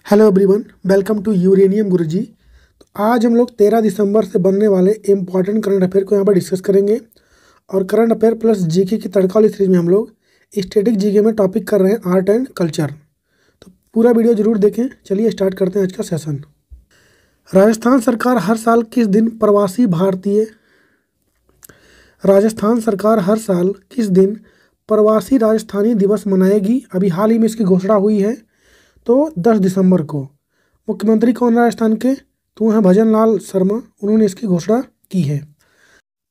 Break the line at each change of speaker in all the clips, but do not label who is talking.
Hello everyone, welcome to Uranium Guruji. तो आज हम लोग 13 दिसंबर से बनने वाले इम्पॉर्टेंट करंट अफेयर को यहाँ पर डिस्कस करेंगे। और करंट अफेयर प्लस जीके की तड़का वाली सीरीज में हम लोग स्टैटिक जीके में टॉपिक कर रहे हैं आर्ट एंड कल्चर। तो पूरा वीडियो जरूर देखें। चलिए स्टार्ट करते हैं आज का सेशन। राजस्थान सरकार हर साल किस दिन प्रवासी राजस्थानी दिवस मनाएगी? अभी हाल ही में इसकी घोषणा हुई है, तो 10 दिसंबर को। मुख्यमंत्री कौन राजस्थान के? तो हैं भजन लाल शर्मा, उन्होंने इसकी घोषणा की है।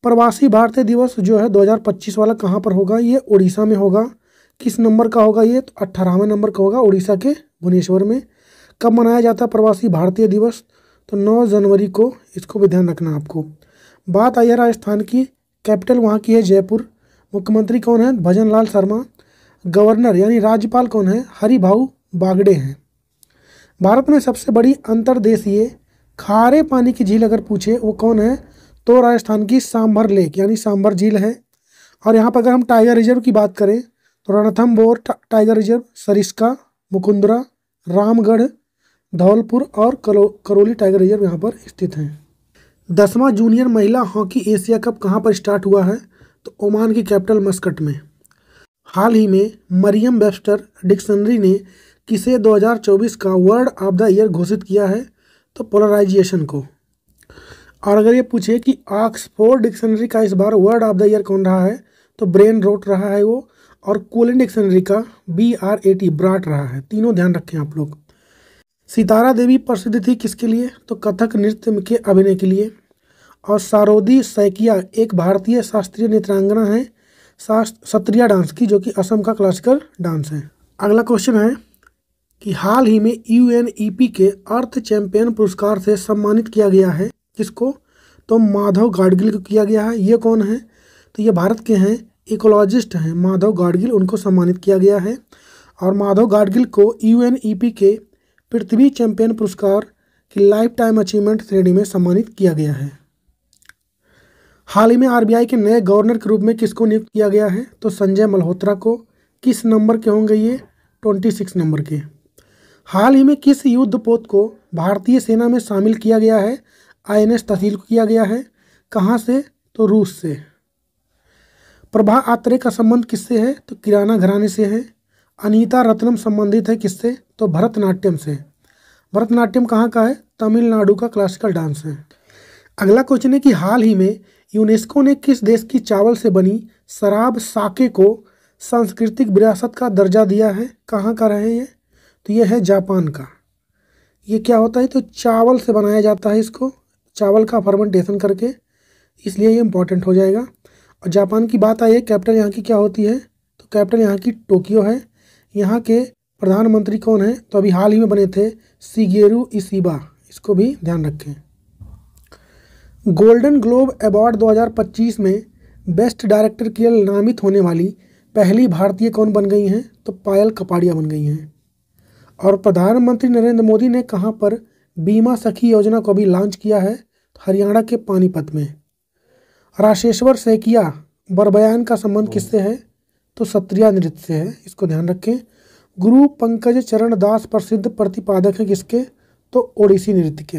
प्रवासी भारतीय दिवस जो है 2025 वाला कहाँ पर होगा? ये उड़ीसा में होगा। किस नंबर का होगा ये? तो 18वें नंबर का होगा, उड़ीसा के भुवनेश्वर में। कब मनाया जाता है प्रवासी भारतीय दिवस? तो 9 जनवरी को। इसको भी ध्यान रखना आपको। बात आई है राजस्थान की, कैपिटल वहाँ की है जयपुर। मुख्यमंत्री कौन है? भजन लाल शर्मा। गवर्नर यानी राज्यपाल कौन है? हरिभाऊ बागड़े हैं। भारत में सबसे बड़ी अंतर्देशीय खारे पानी की झील अगर पूछे वो कौन है? तो राजस्थान की सांभर लेक यानी सांभर झील है। और यहाँ पर अगर हम टाइगर रिजर्व की बात करें तो रणथंभौर टाइगर रिजर्व, सरिस्का, मुकुंदरा, रामगढ़, धौलपुर और करौली टाइगर रिजर्व यहाँ पर स्थित हैं। 10वां जूनियर महिला हॉकी एशिया कप कहाँ पर स्टार्ट हुआ है? तो ओमान की कैपिटल मस्कट में। हाल ही में मरियम वेबस्टर डिक्शनरी ने किसे 2024 का वर्ड ऑफ द ईयर घोषित किया है? तो पोलराइजेशन को। और अगर ये पूछे कि ऑक्सफोर्ड डिक्शनरी का इस बार वर्ड ऑफ द ईयर कौन रहा है? तो ब्रेन रोट रहा है वो। और कोलिन डिक्शनरी का BRAT ब्राट रहा है। तीनों ध्यान रखें आप लोग। सितारा देवी प्रसिद्ध थी किसके लिए? तो कथक नृत्य के अभिनय के लिए। और सारोदी सैकिया एक भारतीय शास्त्रीय नृत्यांगना है सत्रिया डांस की, जो कि असम का क्लासिकल डांस है। अगला क्वेश्चन है कि हाल ही में UNEP के अर्थ चैंपियन पुरस्कार से सम्मानित किया गया है किसको? तो माधव गाडगिल को किया गया है। ये कौन है? तो ये भारत के हैं, इकोलॉजिस्ट हैं माधव गाडगिल, उनको सम्मानित किया गया है। और माधव गाडगिल को UNEP के पृथ्वी चैंपियन पुरस्कार की लाइफ टाइम अचीवमेंट श्रेणी में सम्मानित किया गया है। हाल ही में RBI के नए गवर्नर के रूप में किसको नियुक्त किया गया है? तो संजय मल्होत्रा को। किस नंबर के होंगे ये? 26 नंबर के। हाल ही में किस युद्धपोत को भारतीय सेना में शामिल किया गया है? INS तहसील को किया गया है। कहाँ से? तो रूस से। प्रभा आत्रे का संबंध किससे है? तो किराना घराने से है। अनीता रत्नम संबंधित है किससे? तो भरतनाट्यम से। भरतनाट्यम कहाँ का है? तमिलनाडु का क्लासिकल डांस है। अगला क्वेश्चन है कि हाल ही में यूनेस्को ने किस देश की चावल से बनी शराब साके को सांस्कृतिक विरासत का दर्जा दिया है? कहाँ का रहे ये? तो ये है जापान का। ये क्या होता है? तो चावल से बनाया जाता है इसको, चावल का फर्मेंटेशन करके, इसलिए ये इम्पोर्टेंट हो जाएगा। और जापान की बात आई है, कैपिटल यहाँ की क्या होती है? तो कैपिटल यहाँ की टोक्यो है। यहाँ के प्रधानमंत्री कौन है? तो अभी हाल ही में बने थे शिगेरू इशिबा, इसको भी ध्यान रखें। गोल्डन ग्लोब अवार्ड 2025 में बेस्ट डायरेक्टर के लिए नामित होने वाली पहली भारतीय कौन बन गई हैं? तो पायल कपाड़िया बन गई हैं। और प्रधानमंत्री नरेंद्र मोदी ने कहाँ पर बीमा सखी योजना को भी लॉन्च किया है? हरियाणा के पानीपत में। राशेश्वर सैकिया बरबयान का संबंध किससे है? तो सत्रिया नृत्य से है, इसको ध्यान रखें। गुरु पंकज चरण दास प्रसिद्ध प्रतिपादक हैं किसके? तो ओडिसी नृत्य के।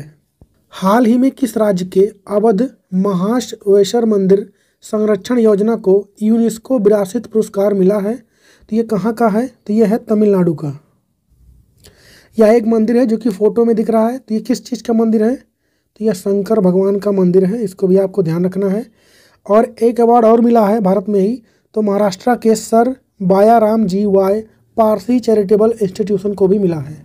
हाल ही में किस राज्य के अवध महाबलेश्वर मंदिर संरक्षण योजना को यूनेस्को विरासत पुरस्कार मिला है? तो ये कहाँ का है? तो ये है तमिलनाडु का। यह एक मंदिर है जो कि फोटो में दिख रहा है। तो ये किस चीज़ का मंदिर है? तो यह शंकर भगवान का मंदिर है, इसको भी आपको ध्यान रखना है। और एक अवार्ड और मिला है भारत में ही, तो महाराष्ट्र के सर बायाराम जी वाई पारसी चैरिटेबल इंस्टीट्यूशन को भी मिला है।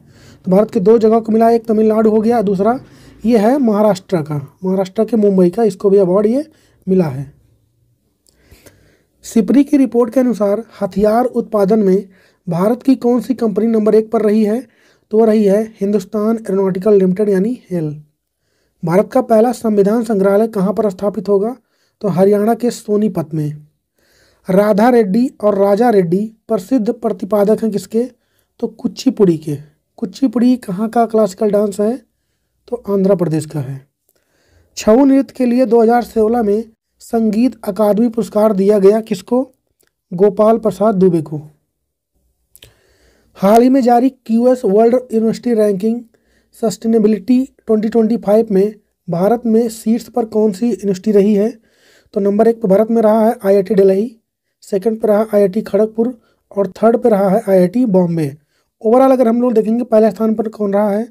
तो भारत के 2 जगह को मिला है, एक तमिलनाडु हो गया, दूसरा ये है महाराष्ट्र का, महाराष्ट्र के मुंबई का, इसको भी अवार्ड ये मिला है। सिपरी की रिपोर्ट के अनुसार हथियार उत्पादन में भारत की कौन सी कंपनी नंबर 1 पर रही है? तो वह रही है हिंदुस्तान एरोनॉटिकल लिमिटेड यानी हेल। भारत का पहला संविधान संग्रहालय कहाँ पर स्थापित होगा? तो हरियाणा के सोनीपत में। राधा रेड्डी और राजा रेड्डी प्रसिद्ध प्रतिपादक हैं किसके? तो कुचिपुड़ी के। कुचिपुड़ी कहाँ का क्लासिकल डांस है? तो आंध्र प्रदेश का है। छऊ नृत्य के लिए 2016 में संगीत अकादमी पुरस्कार दिया गया किसको? गोपाल प्रसाद दुबे को। हाल ही में जारी QS world university ranking sustainability 2025 में भारत में शीर्ष पर कौन सी यूनिवर्सिटी रही है? तो नंबर 1 पर भारत में रहा है आईआईटी दिल्ली, सेकंड पे रहा आईआईटी खड़गपुर और थर्ड पे रहा है आईआईटी बॉम्बे। ओवरऑल अगर हम लोग देखेंगे पहले स्थान पर कौन रहा है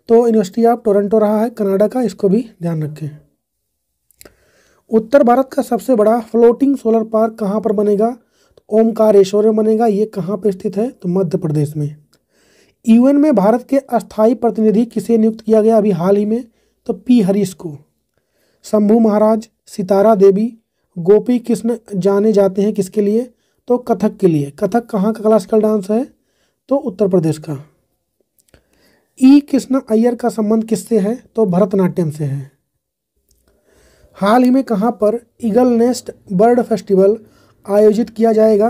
तो यूनिवर्सिटी ऑफ टोरंटो रहा है कनाडा का, इसको भी ध्यान रखें। उत्तर भारत का सबसे बड़ा फ्लोटिंग सोलर पार्क कहाँ पर बनेगा? तो ओमकारेश्वर में बनेगा। ये कहाँ पर स्थित है? तो मध्य प्रदेश में। यूएन में भारत के अस्थायी प्रतिनिधि किसे नियुक्त किया गया अभी हाल ही में? तो पी हरीश को। शंभू महाराज, सितारा देवी, गोपी कृष्ण जाने जाते हैं किसके लिए? तो कथक के लिए। कथक कहाँ का क्लासिकल डांस है? तो उत्तर प्रदेश का। ई कृष्ण अय्यर का संबंध किससे है? तो भरतनाट्यम से है। हाल ही में कहाँ पर ईगल नेस्ट बर्ड फेस्टिवल आयोजित किया जाएगा?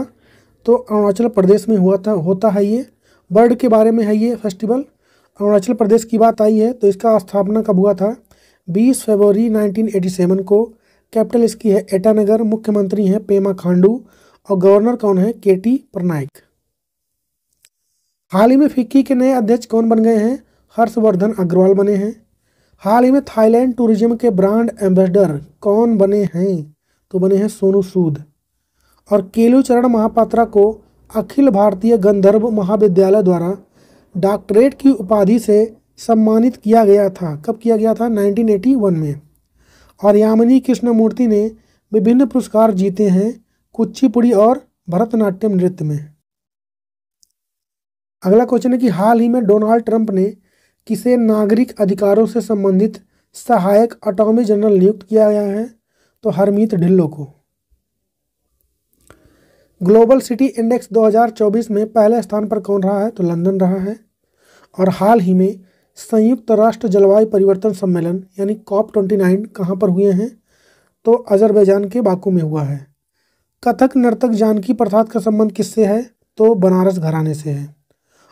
तो अरुणाचल प्रदेश में होता है ये। बर्ड के बारे में है ये फेस्टिवल। अरुणाचल प्रदेश की बात आई है तो इसका स्थापना कब हुआ था? 20 फरवरी 1987 को। कैपिटल इसकी है ईटानगर। मुख्यमंत्री हैं पेमा खांडू और गवर्नर कौन है? केटी पटनायक। हाल ही में फिक्की के नए अध्यक्ष कौन बन गए हैं? हर्षवर्धन अग्रवाल बने हैं। हाल ही में थाईलैंड टूरिज्म के ब्रांड एम्बेसडर कौन बने हैं? तो बने हैं सोनू सूद। और केलुचरण महापात्रा को अखिल भारतीय गंधर्व महाविद्यालय द्वारा डॉक्टरेट की उपाधि से सम्मानित किया गया था। कब किया गया था? 1981 में। और यामिनी कृष्णमूर्ति ने विभिन्न पुरस्कार जीते हैं कुचिपुड़ी और भरतनाट्यम नृत्य में। अगला क्वेश्चन है कि हाल ही में डोनाल्ड ट्रंप ने किसे नागरिक अधिकारों से संबंधित सहायक अटॉर्नी जनरल नियुक्त किया गया है? तो हरमीत ढिल्लो को। ग्लोबल सिटी इंडेक्स 2024 में पहले स्थान पर कौन रहा है? तो लंदन रहा है। और हाल ही में संयुक्त राष्ट्र जलवायु परिवर्तन सम्मेलन यानी COP29 कहाँ पर हुए हैं? तो अजरबैजान के बाकू में हुआ है। कथक नर्तक जानकी प्रसाद का संबंध किससे है? तो बनारस घराने से है।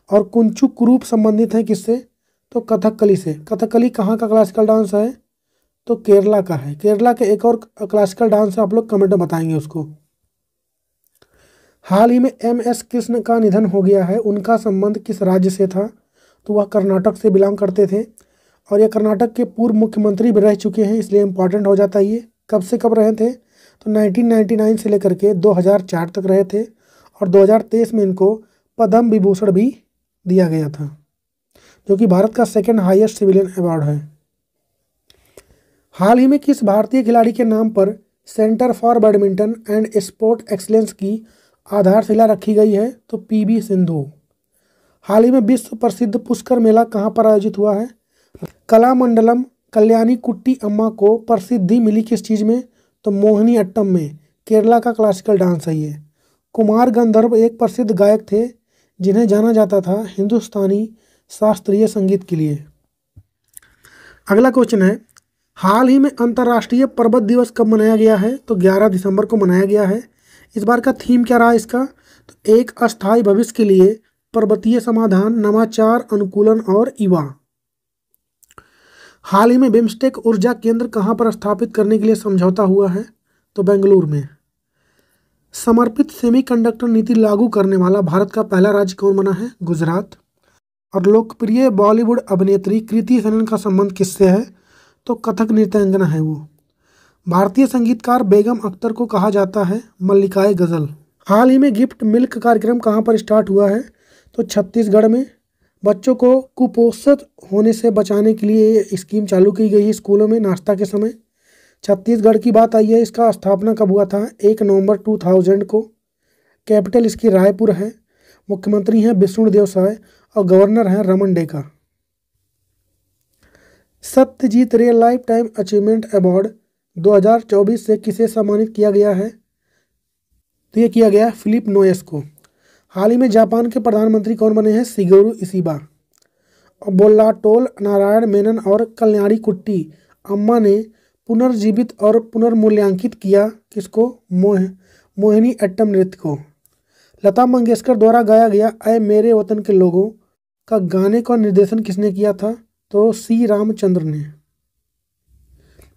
और कुंचु कुरूप संबंधित है किससे? तो कथकली से। कथकली कहाँ का क्लासिकल डांस है? तो केरला का है। केरला के एक और क्लासिकल डांस है, आप लोग कमेंट में बताएंगे उसको। हाल ही में MS कृष्ण का निधन हो गया है। उनका संबंध किस राज्य से था? तो वह कर्नाटक से बिलोंग करते थे और यह कर्नाटक के पूर्व मुख्यमंत्री भी रह चुके हैं, इसलिए इम्पॉर्टेंट हो जाता है ये। कब से कब रहे थे? तो 1999 से लेकर के 2004 तक रहे थे और 2023 में इनको पद्म विभूषण भी दिया गया था, जो कि भारत का सेकंड हाईएस्ट सिविलियन अवार्ड है। हाल ही में किस भारतीय खिलाड़ी के नाम पर centre for badminton and sport excellence की आधारशिला रखी गई है? तो PV सिंधु। हाल ही में विश्व प्रसिद्ध पुष्कर मेला कहाँ पर आयोजित हुआ है? कलामंडलम कल्याणी कुट्टी अम्मा को प्रसिद्धि मिली किस चीज़ में? तो मोहिनी अट्टम में। केरला का क्लासिकल डांस है ये। कुमार गंधर्व एक प्रसिद्ध गायक थे जिन्हें जाना जाता था हिंदुस्तानी शास्त्रीय संगीत के लिए। अगला क्वेश्चन है, हाल ही में अंतर्राष्ट्रीय पर्वत दिवस कब मनाया गया है? तो 11 दिसंबर को मनाया गया है। इस बार का थीम क्या रहा इसका? तो एक अस्थायी भविष्य के लिए पर्वतीय समाधान, नवाचार, अनुकूलन और युवा। हाल ही में बिम्स्टेक ऊर्जा केंद्र कहाँ पर स्थापित करने के लिए समझौता हुआ है? तो बेंगलुरु में। समर्पित सेमीकंडक्टर नीति लागू करने वाला भारत का पहला राज्य कौन बना है? गुजरात। और लोकप्रिय बॉलीवुड अभिनेत्री कृति सेनन का संबंध किससे है? तो कथक नृत्यांगना है वो। भारतीय संगीतकार बेगम अख्तर को कहा जाता है मल्लिकाए गज़ल। हाल ही में गिफ्ट मिल्क कार्यक्रम कहाँ पर स्टार्ट हुआ है? तो छत्तीसगढ़ में। बच्चों को कुपोषित होने से बचाने के लिए ये स्कीम चालू की गई है स्कूलों में नाश्ता के समय। छत्तीसगढ़ की बात आई है, इसका स्थापना कब हुआ था? 1 नवंबर 2000 को। कैपिटल इसकी रायपुर है। मुख्यमंत्री हैं विष्णुदेव साय और गवर्नर हैं रमन डेका। सत्यजीत रे लाइफ टाइम अचीवमेंट अवार्ड 2024 से किसे सम्मानित किया गया है? तो ये किया गया फिलिप नोयस को। हाल ही में जापान के प्रधानमंत्री कौन बने हैं? Shigeru Ishiba. और बोल्लाटोल नारायण मेनन और कल्याणी कुट्टी अम्मा ने पुनर्जीवित और पुनर्मूल्यांकित किया किसको? मोहिनी अट्टम नृत्य को। लता मंगेशकर द्वारा गाया गया ऐ मेरे वतन के लोगों का गाने का निर्देशन किसने किया था? तो C रामचंद्र ने।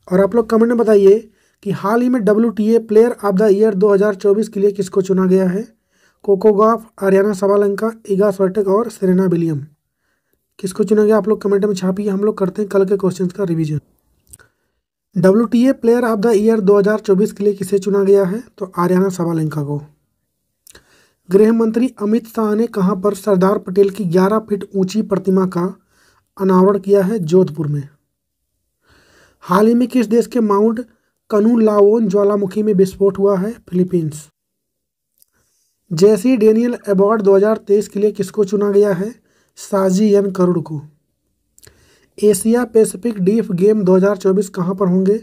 और आप लोग कमेंट में बताइए कि हाल ही में WTA player of the year 2024 के लिए किसको चुना गया है? Coco Gauff, Aryna Sabalenka, Iga Swiatek और सेरेना विलियम। किसको चुना गया आप लोग कमेंट में छापिए। हम लोग करते हैं कल के क्वेश्चंस का revision. WTA player of the year 2024 के लिए किसे चुना गया है? तो आर्याना साबालेंका को। गृह मंत्री अमित शाह ने कहां पर सरदार पटेल की 11 फीट ऊंची प्रतिमा का अनावरण किया है? जोधपुर में। हाल ही में किस देश के माउंट कनुलाओन ज्वालामुखी में विस्फोट हुआ है? फिलीपींस। जेसी डेनियल अवार्ड 2023 के लिए किसको चुना गया है? साजी एन करुड़ को। एशिया पैसिफिक डीफ गेम 2024 कहाँ पर होंगे?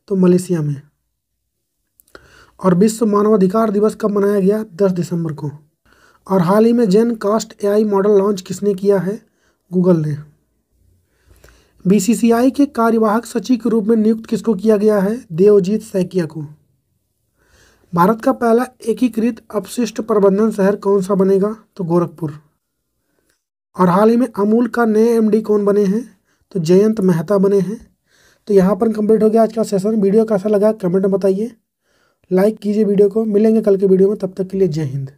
तो मलेशिया में। और विश्व मानवाधिकार दिवस कब मनाया गया? 10 दिसंबर को। और हाल ही में जेन कास्ट AI मॉडल लॉन्च किसने किया है? गूगल ने। BCCI के कार्यवाहक सचिव के रूप में नियुक्त किसको किया गया है? देवजीत सैकिया को। भारत का पहला एकीकृत अपशिष्ट प्रबंधन शहर कौन सा बनेगा? तो गोरखपुर। और हाल ही में अमूल का नए MD कौन बने हैं? तो जयंत मेहता बने हैं। तो यहाँ पर कंप्लीट हो गया आज का सेशन। वीडियो कैसा लगा कमेंट में बताइए, लाइक कीजिए वीडियो को। मिलेंगे कल के वीडियो में, तब तक के लिए जय हिंद।